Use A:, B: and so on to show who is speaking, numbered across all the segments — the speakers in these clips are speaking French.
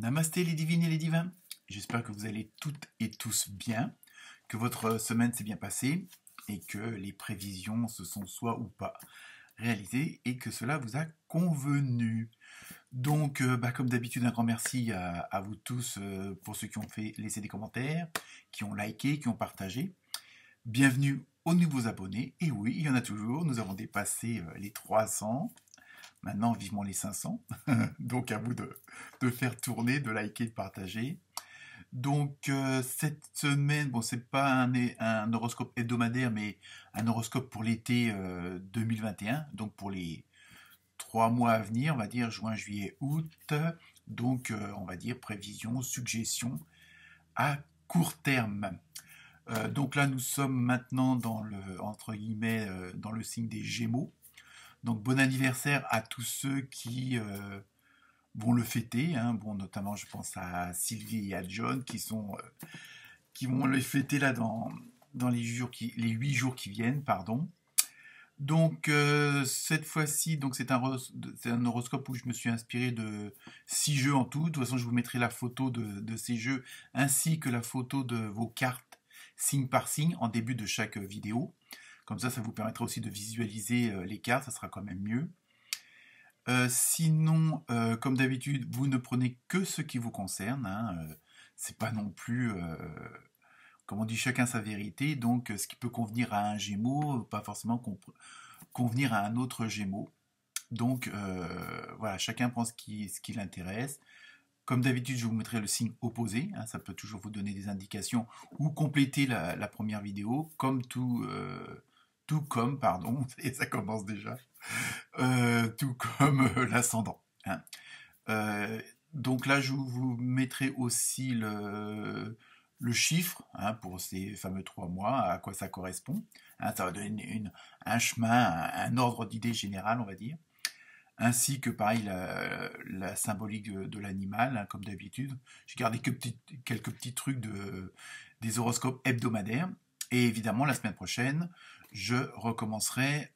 A: Namasté les divines et les divins, j'espère que vous allez toutes et tous bien, que votre semaine s'est bien passée et que les prévisions se sont soit ou pas réalisées et que cela vous a convenu. Donc, comme d'habitude, un grand merci à vous tous pour ceux qui ont laissé des commentaires, qui ont liké, qui ont partagé. Bienvenue aux nouveaux abonnés. Et oui, il y en a toujours, nous avons dépassé les 300. Maintenant, vivement les 500. Donc, à vous de faire tourner, de liker, de partager. Donc, cette semaine, bon, c'est pas un horoscope hebdomadaire, mais un horoscope pour l'été 2021. Donc, pour les 3 mois à venir, on va dire juin, juillet, août. Donc, on va dire prévision, suggestion à court terme. Donc là, nous sommes maintenant entre guillemets, dans le signe des Gémeaux. Donc bon anniversaire à tous ceux qui vont le fêter, hein. Bon, notamment je pense à Sylvie et à John qui vont le fêter là dans les 8 jours qui viennent, pardon. Donc cette fois-ci, donc c'est un horoscope où je me suis inspiré de 6 jeux en tout. De toute façon, je vous mettrai la photo de ces jeux ainsi que la photo de vos cartes signe par signe en début de chaque vidéo. Comme ça vous permettra aussi de visualiser les cartes, ça sera quand même mieux. Sinon, comme d'habitude, vous ne prenez que ce qui vous concerne, hein, c'est pas non plus, comme on dit, chacun sa vérité, donc ce qui peut convenir à un Gémeaux, pas forcément convenir à un autre Gémeaux. Donc voilà, chacun prend ce qui l'intéresse. Comme d'habitude, je vous mettrai le signe opposé, hein, ça peut toujours vous donner des indications ou compléter la première vidéo, pardon, et ça commence déjà, tout comme l'ascendant, hein. Donc là, je vous mettrai aussi le chiffre, hein, pour ces fameux 3 mois, à quoi ça correspond, hein. Ça va donner un chemin, un ordre d'idées général, on va dire, ainsi que pareil la symbolique de l'animal, hein, comme d'habitude. J'ai gardé quelques petits trucs des horoscopes hebdomadaires, et évidemment la semaine prochaine, je recommencerai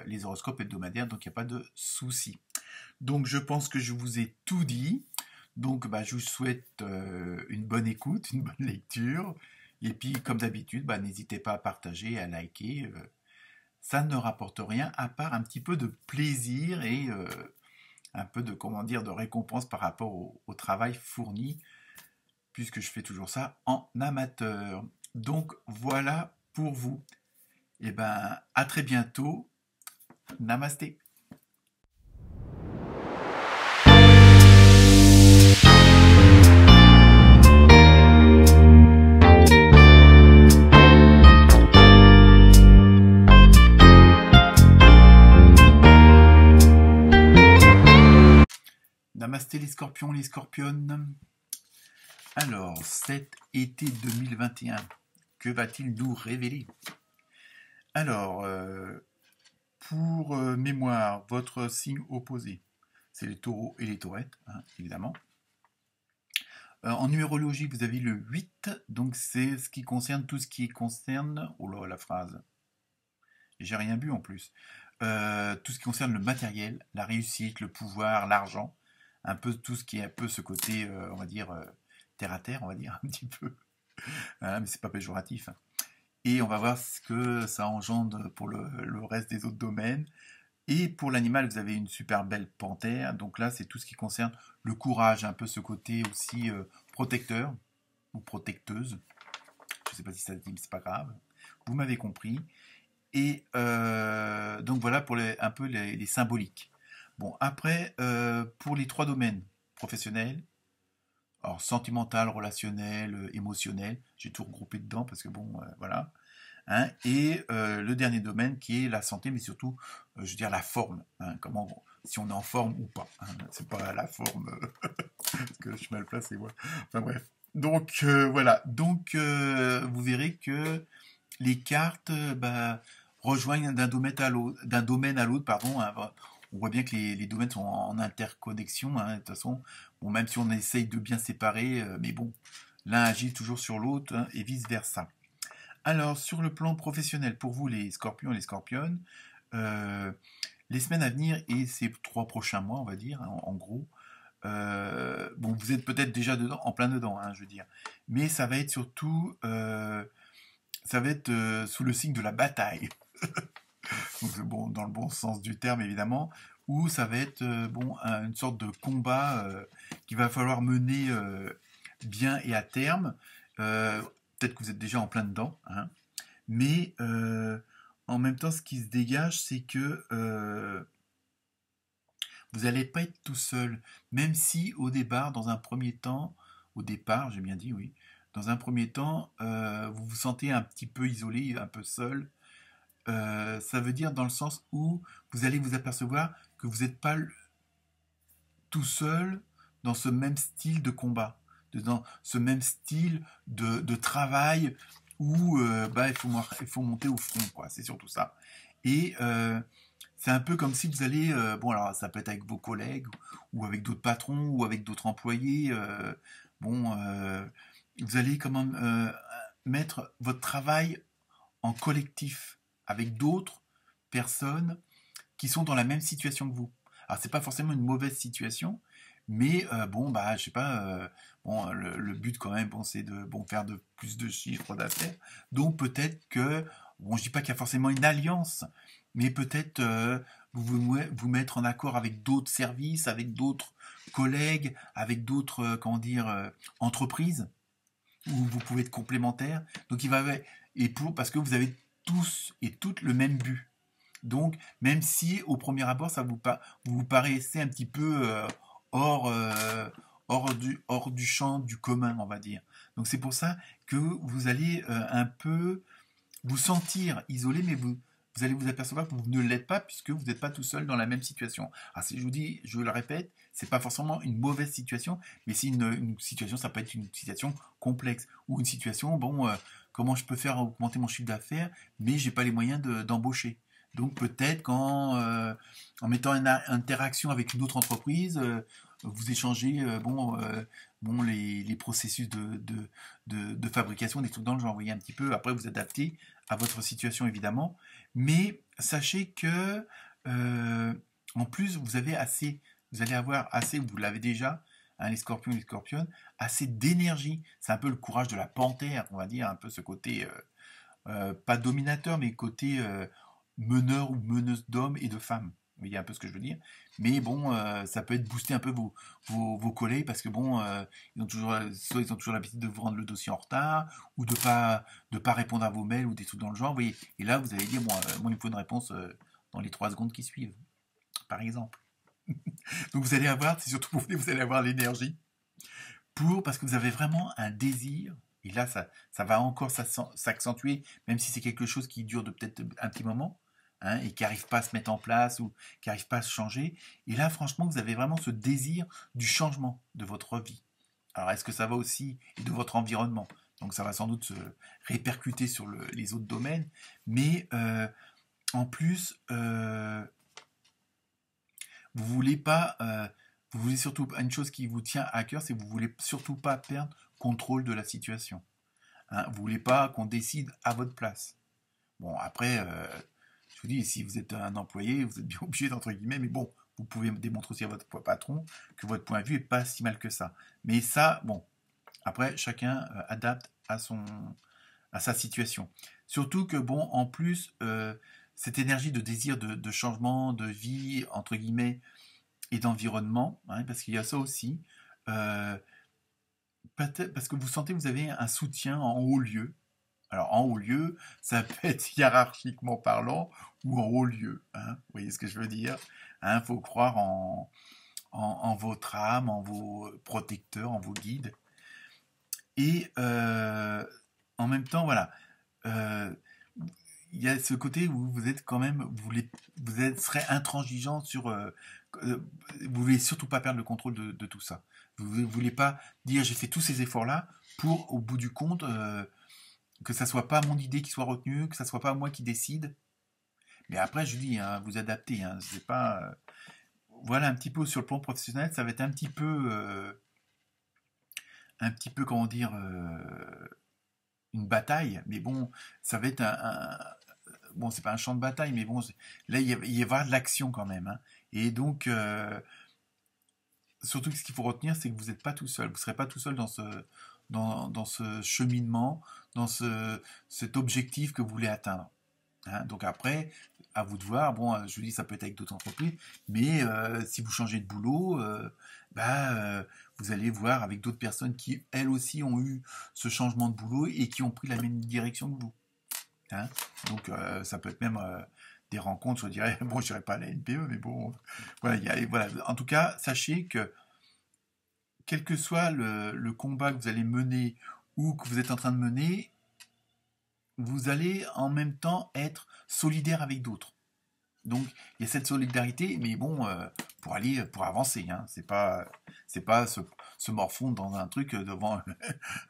A: les horoscopes hebdomadaires, donc il n'y a pas de souci. Donc je pense que je vous ai tout dit. Donc je vous souhaite une bonne écoute, une bonne lecture. Et puis comme d'habitude, n'hésitez pas à partager, à liker. Ça ne rapporte rien à part un petit peu de plaisir et un peu de récompense par rapport au travail fourni, puisque je fais toujours ça en amateur. Donc voilà pour vous. Et à très bientôt. Namasté. Namasté les scorpions, les scorpionnes. Alors, cet été 2021, que va-t-il nous révéler? Alors, pour mémoire, votre signe opposé, c'est les taureaux et les taurettes, hein, évidemment. En numérologie, vous avez le 8, donc c'est ce qui concerne tout ce qui concerne... Oh là, la phrase. J'ai rien bu en plus. Tout ce qui concerne le matériel, la réussite, le pouvoir, l'argent, un peu tout ce qui est un peu ce côté, on va dire, terre à terre, on va dire, un petit peu. Voilà, mais c'est pas péjoratif, hein. Et on va voir ce que ça engendre pour le reste des autres domaines. Et pour l'animal, vous avez une super belle panthère. Donc là, c'est tout ce qui concerne le courage, un peu ce côté aussi protecteur ou protecteuse. Je ne sais pas si ça se dit, mais c'est pas grave. Vous m'avez compris. Et donc voilà pour un peu les symboliques. Bon, après, pour les 3 domaines professionnels, alors sentimental, relationnel, émotionnel, j'ai tout regroupé dedans parce que bon, voilà. Hein, et le dernier domaine qui est la santé, mais surtout, je veux dire, la forme. Hein, si on est en forme ou pas. Hein, c'est pas la forme, parce que je suis mal placé, ouais. Enfin bref. Donc voilà. Donc vous verrez que les cartes rejoignent d'un domaine à l'autre, pardon. Hein. On voit bien que les domaines sont en interconnexion, hein, de toute façon. Bon, même si on essaye de bien séparer, mais bon, l'un agit toujours sur l'autre, hein, et vice versa. Alors, sur le plan professionnel, pour vous les scorpions et les scorpionnes, les semaines à venir et ces 3 prochains mois, on va dire, en gros, bon, vous êtes peut-être déjà dedans, en plein dedans, hein, je veux dire. Mais ça va être surtout, ça va être sous le signe de la bataille. Donc, bon, dans le bon sens du terme, évidemment, où ça va être bon, une sorte de combat qu'il va falloir mener bien et à terme. Peut-être que vous êtes déjà en plein dedans, hein, mais en même temps, ce qui se dégage, c'est que vous n'allez pas être tout seul, même si au départ, dans un premier temps, au départ, j'ai bien dit oui, dans un premier temps, vous vous sentez un petit peu isolé, un peu seul. Ça veut dire dans le sens où vous allez vous apercevoir que vous n'êtes pas tout seul dans ce même style de combat, dans ce même style de travail où bah, il faut monter au front, quoi. C'est surtout ça. Et c'est un peu comme si vous allez, bon alors ça peut être avec vos collègues ou avec d'autres patrons ou avec d'autres employés, bon, vous allez quand même mettre votre travail en collectif avec d'autres personnes qui sont dans la même situation que vous. Alors c'est pas forcément une mauvaise situation, mais bon bah je sais pas, bon le but quand même bon c'est de bon faire de plus de chiffres d'affaires. Donc peut-être que bon je dis pas qu'il y a forcément une alliance, mais peut-être vous mettre en accord avec d'autres services, avec d'autres collègues, avec d'autres comment dire entreprises où vous pouvez être complémentaires. Donc il va et pour parce que vous avez tous et toutes le même but. Donc, même si au premier abord, vous paraissez un petit peu hors, hors du champ du commun, on va dire. Donc, c'est pour ça que vous allez un peu vous sentir isolé, mais vous allez vous apercevoir que vous ne l'êtes pas puisque vous n'êtes pas tout seul dans la même situation. Alors, si je vous dis, je le répète, c'est pas forcément une mauvaise situation, mais c'est une situation, ça peut être une situation complexe ou une situation, bon, comment je peux faire augmenter mon chiffre d'affaires, mais j'ai pas les moyens d'embaucher. Donc peut-être en mettant une interaction avec une autre entreprise, vous échangez bon, les processus de fabrication, des trucs dans le genre. Vous voyez un petit peu, après vous adaptez à votre situation évidemment. Mais sachez que en plus vous allez avoir assez, vous l'avez déjà, hein, les scorpions, assez d'énergie. C'est un peu le courage de la panthère, on va dire, un peu ce côté, pas dominateur, mais côté meneur ou meneuse d'hommes et de femmes. Vous voyez un peu ce que je veux dire. Mais bon, ça peut être booster un peu vos collègues parce que bon, soit ils ont toujours l'habitude de vous rendre le dossier en retard ou de pas répondre à vos mails ou des trucs dans le genre. Vous voyez. Et là, vous allez dire, bon, moi, il me faut une réponse dans les 3 secondes qui suivent, par exemple. Donc vous allez avoir, c'est surtout pour vous allez avoir l'énergie parce que vous avez vraiment un désir. Et là, ça va encore s'accentuer, même si c'est quelque chose qui dure de peut-être un petit moment, hein, et qui n'arrive pas à se mettre en place ou qui n'arrive pas à se changer. Et là, franchement, vous avez vraiment ce désir du changement de votre vie. Alors, est-ce que ça va aussi et de votre environnement? Donc, ça va sans doute se répercuter sur les autres domaines. Mais en plus, vous voulez pas, vous voulez surtout une chose qui vous tient à cœur, c'est que vous voulez surtout pas perdre contrôle de la situation. Hein, vous voulez pas qu'on décide à votre place. Bon, après, je vous dis, si vous êtes un employé, vous êtes bien obligé d'entre guillemets, mais bon, vous pouvez démontrer aussi à votre patron que votre point de vue est pas si mal que ça. Mais ça, bon, après, chacun adapte à sa situation. Surtout que, bon, en plus, cette énergie de désir de changement, de vie, entre guillemets, et d'environnement, hein, parce qu'il y a ça aussi, euh, parce que vous sentez que vous avez un soutien en haut lieu. Alors en haut lieu, ça peut être hiérarchiquement parlant ou en haut lieu. Hein, vous voyez ce que je veux dire? Il faut croire en votre âme, en vos protecteurs, en vos guides. Et en même temps, voilà, euh, il y a ce côté où vous êtes quand même, serez intransigeant sur, vous voulez surtout pas perdre le contrôle de tout ça. Vous ne voulez pas dire j'ai fait tous ces efforts-là pour, au bout du compte, que ça soit pas mon idée qui soit retenue, que ça soit pas moi qui décide. Mais après, je dis, hein, vous adaptez. Hein, c'est pas, voilà, un petit peu sur le plan professionnel, ça va être un petit peu, comment dire, une bataille. Mais bon, ça va être bon, c'est pas un champ de bataille, mais bon, là, il va y avoir de l'action quand même. Hein. Et donc, surtout que ce qu'il faut retenir, c'est que vous n'êtes pas tout seul. Vous ne serez pas tout seul dans ce cheminement, dans cet objectif que vous voulez atteindre. Hein. Donc après, à vous de voir. Bon, je vous dis, ça peut être avec d'autres entreprises, mais si vous changez de boulot, vous allez voir avec d'autres personnes qui, elles aussi, ont eu ce changement de boulot et qui ont pris la même direction que vous. Hein. Donc ça peut être même des rencontres, je dirais, bon, je dirais pas à la NPE, mais bon, voilà, voilà. En tout cas, sachez que quel que soit le combat que vous allez mener ou que vous êtes en train de mener, vous allez en même temps être solidaire avec d'autres. Donc il y a cette solidarité, mais bon, pour avancer, hein, c'est pas se morfondre dans un truc devant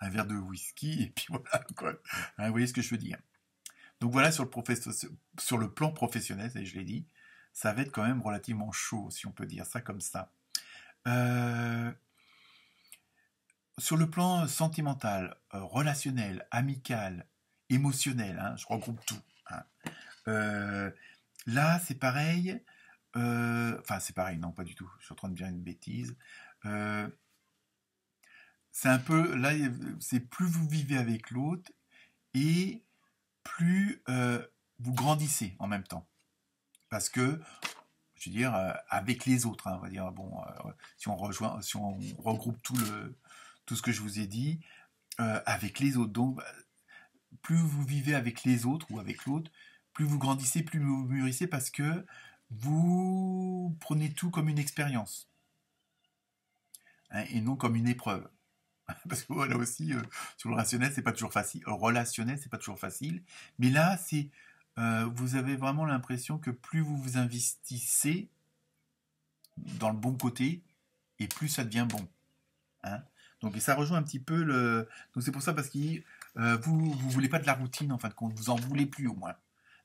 A: un verre de whisky et puis voilà quoi. Hein, vous voyez ce que je veux dire. Donc voilà sur le plan professionnel, je l'ai dit, ça va être quand même relativement chaud, si on peut dire ça comme ça. Sur le plan sentimental, relationnel, amical, émotionnel, hein, je regroupe tout. Hein. Là, c'est pareil. Enfin, c'est pareil, non, pas du tout. Je suis en train de dire une bêtise. C'est un peu. Là, c'est plus vous vivez avec l'autre et plus vous grandissez en même temps. Parce que, je veux dire, avec les autres, hein, on va dire, bon, si on regroupe tout ce que je vous ai dit, avec les autres. Donc, plus vous vivez avec les autres ou avec l'autre, plus vous grandissez, plus vous mûrissez parce que vous prenez tout comme une expérience. Hein, et non comme une épreuve. Parce que voilà aussi, sur le rationnel, c'est pas toujours facile. Relationnel, c'est pas toujours facile. Mais là, vous avez vraiment l'impression que plus vous vous investissez dans le bon côté, et plus ça devient bon. Hein. Donc, et ça rejoint un petit peu le. Donc c'est pour ça parce que vous voulez pas de la routine en fin de compte, vous en voulez plus au moins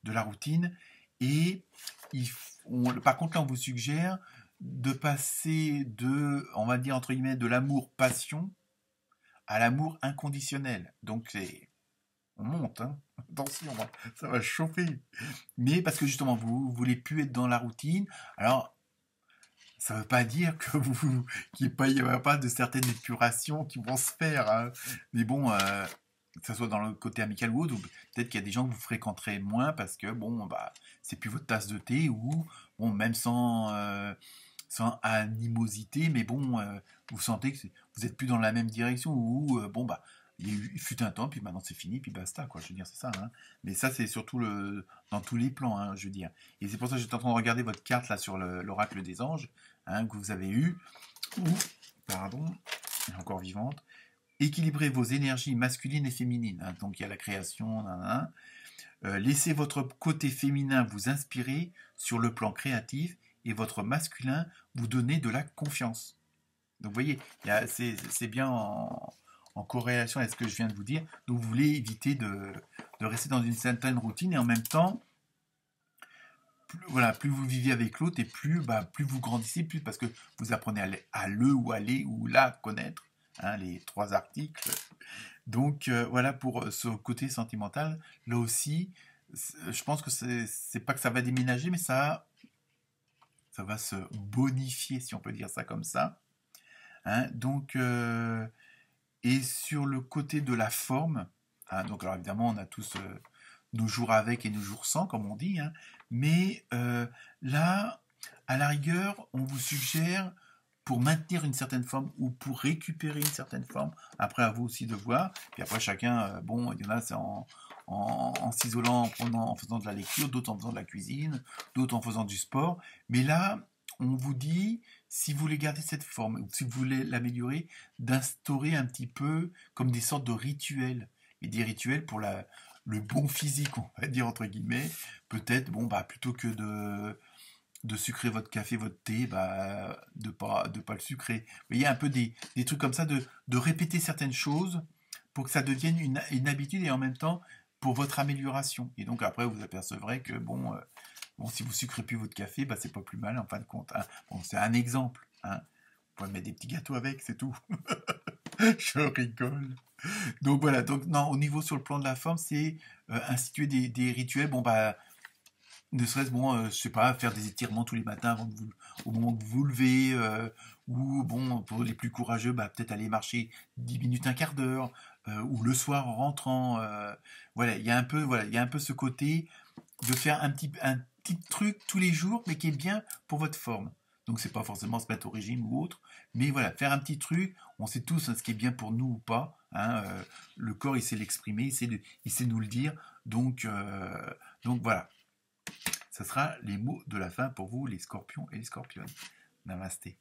A: de la routine. Et par contre là, on vous suggère de passer on va dire entre guillemets, de l'amour passion à l'amour inconditionnel. Donc on monte, hein. Attention, ça va chauffer. Mais parce que justement, vous voulez plus être dans la routine. Alors, ça ne veut pas dire que qu'il n'y aura pas de certaines épurations qui vont se faire. Hein. Mais bon, que ce soit dans le côté amical ou autre, ou peut-être qu'il y a des gens que vous fréquenterez moins parce que bon, c'est plus votre tasse de thé ou bon, même sans animosité, mais bon, vous sentez que vous êtes plus dans la même direction ou il fut un temps, puis maintenant c'est fini, puis basta, quoi. Je veux dire, c'est ça. Hein. Mais ça, c'est surtout dans tous les plans, hein, je veux dire. Et c'est pour ça que j'étais en train de regarder votre carte là sur l'oracle des anges, hein, que vous avez eu. Pardon, elle est encore vivante. Équilibrez vos énergies masculines et féminines. Hein, donc il y a la création, laissez votre côté féminin vous inspirer sur le plan créatif et votre masculin vous donner de la confiance. Donc vous voyez, c'est bien en corrélation avec ce que je viens de vous dire. Donc vous voulez éviter de rester dans une certaine routine et en même temps, plus vous vivez avec l'autre et plus vous grandissez, plus parce que vous apprenez à le ou à les ou la connaître, hein, les 3 articles. Donc voilà pour ce côté sentimental. Là aussi, je pense que c'est pas que ça va déménager, mais ça va se bonifier, si on peut dire ça comme ça. Hein, donc, et sur le côté de la forme, hein, donc alors évidemment on a tous nos jours avec et nos jours sans, comme on dit, hein, mais là, à la rigueur, on vous suggère pour maintenir une certaine forme ou pour récupérer une certaine forme, après à vous aussi de voir, puis après chacun, bon, il y en a c'est en s'isolant, en faisant de la lecture, d'autres en faisant de la cuisine, d'autres en faisant du sport, mais là, on vous dit, si vous voulez garder cette forme, ou si vous voulez l'améliorer, d'instaurer un petit peu comme des sortes de rituels. Et des rituels pour le bon physique, on va dire entre guillemets. Peut-être, plutôt que de sucrer votre café, votre thé, de pas le sucrer. Vous voyez, un peu des trucs comme ça, de répéter certaines choses pour que ça devienne une habitude et en même temps pour votre amélioration. Et donc après, vous apercevrez que si vous sucrez plus votre café, c'est pas plus mal en fin de compte. Hein. Bon, c'est un exemple. Hein. Vous pouvez mettre des petits gâteaux avec, c'est tout. Je rigole. Donc voilà. Donc non, au niveau sur le plan de la forme, c'est instituer des rituels. Ne serait-ce, bon, je sais pas, faire des étirements tous les matins au moment que vous vous levez, ou bon, pour les plus courageux, bah, peut-être aller marcher 10 minutes, un quart d'heure, ou le soir en rentrant. Voilà, voilà, il y a un peu ce côté de faire un petit truc tous les jours, mais qui est bien pour votre forme. Donc c'est pas forcément se mettre au régime ou autre, mais voilà, faire un petit truc, on sait tous, hein, ce qui est bien pour nous ou pas, hein, le corps il sait l'exprimer, il sait nous le dire, donc voilà, ça sera les mots de la fin pour vous les scorpions et les scorpionnes. Namasté.